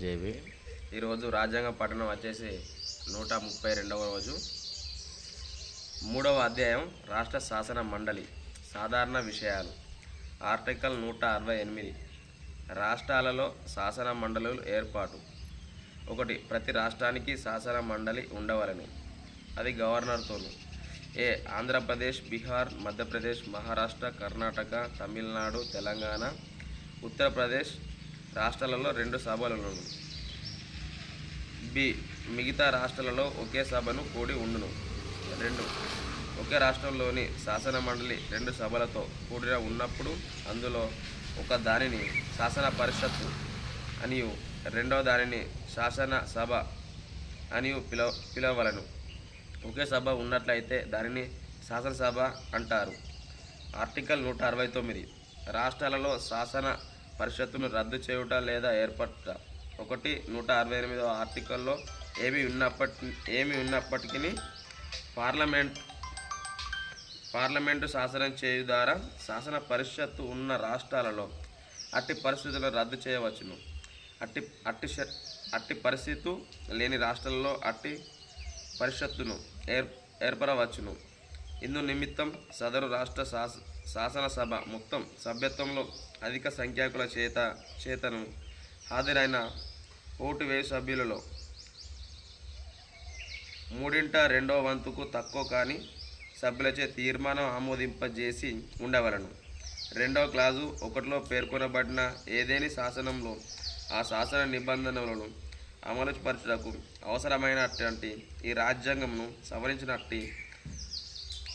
JB. ఈరోజు రాజ్యాంగ పఠనం వచ్చేసి 132వ రోజు, 3వ అధ్యాయం రాష్ట్ర శాసన మండలి సాధారణ విషయాలు. ఆర్టికల్ 168 రాష్ట్రాలలో శాసన మండలులు ఏర్పాటు. 1. ప్రతి రాష్ట్రానికి శాసన మండలి ఉండవలెను. అది గవర్నర్తోను. ఆంధ్రప్రదేశ్, బీహార్, మధ్యప్రదేశ్, మహారాష్ట్ర, కర్ణాటక, తమిళనాడు, తెలంగాణ, ఉత్తరప్రదేశ్ రాష్ట్రాలలో 2 సభలను. మిగతా రాష్ట్రాలలో ఒకే సభను కూడి ఉండును. 2. ఒకే రాష్ట్రంలోని శాసన మండలి 2 సభలతో కూడిన ఉన్నప్పుడు అందులో ఒక దానిని శాసన పరిషత్తు అనియు రెండవ దానిని శాసన సభ అనియు పిలవలను. ఒకే సభ ఉన్నట్లయితే దానిని శాసనసభ అంటారు. ఆర్టికల్ 169 రాష్ట్రాలలో శాసన పరిషత్తును రద్దు చేయుట లేదా ఏర్పరచుట. 168వ ఆర్టికల్లో ఏమి ఉన్నప్పటికీ పార్లమెంటు శాసనం చేయు ద్వారా శాసన పరిషత్తు ఉన్న రాష్ట్రాలలో అట్టి పరిస్థితులను రద్దు చేయవచ్చును. అట్టి పరిస్థితి లేని రాష్ట్రాలలో అట్టి పరిషత్తును ఏర్పరవచ్చును. ఇందు నిమిత్తం సదరు రాష్ట్ర శాసనసభ మొత్తం సభ్యత్వంలో అధిక సంఖ్యాకుల చేతను హాజరైన ఓటు వేయు సభ్యులలో 3/2 తక్కువ కాని సభ్యులచే తీర్మానం ఆమోదింపజేసి ఉండవలను. 2వ క్లాజు 1లో పేర్కొనబడిన ఏదేని శాసనంలో ఆ శాసన నిబంధనలను అమలుపరచుటకు అవసరమైనటువంటి ఈ రాజ్యాంగంను సవరించినట్టి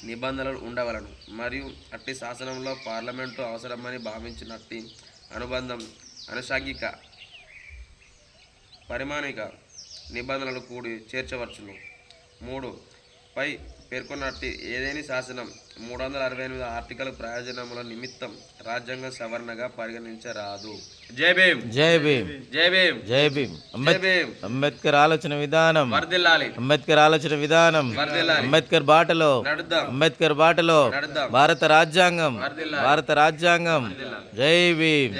నిబంధనలు ఉండవలను. మరియు అట్టి శాసనంలో పార్లమెంటు అవసరమని భావించినట్టి అనుబంధం అనుషంగిక పరిమాణిక నిబంధనలు కూడి చేర్చవచ్చును. 3. పై పేర్కొన్నట్టి ఏదేని శాసనం 368 ఆర్టికల్ ప్రయోజనముల నిమిత్తం రాజ్యాంగ సవరణగా పరిగణించరాదు. జై భీమ్. జై భీమ్. జై భీమ్. జై భీమ్. అంబేద్కర్ ఆలోచన విధానం వర్ధిల్లాలి. అంబేద్కర్ ఆలోచన విధానం వర్ధిల్లాలి. అంబేద్కర్ బాటలో నడుద్దాం. అంబేద్కర్ బాటలో నడుద్దాం. భారత రాజ్యాంగం. వర్ధిల్లాలి. భారత రాజ్యాంగం. జై భీమ్.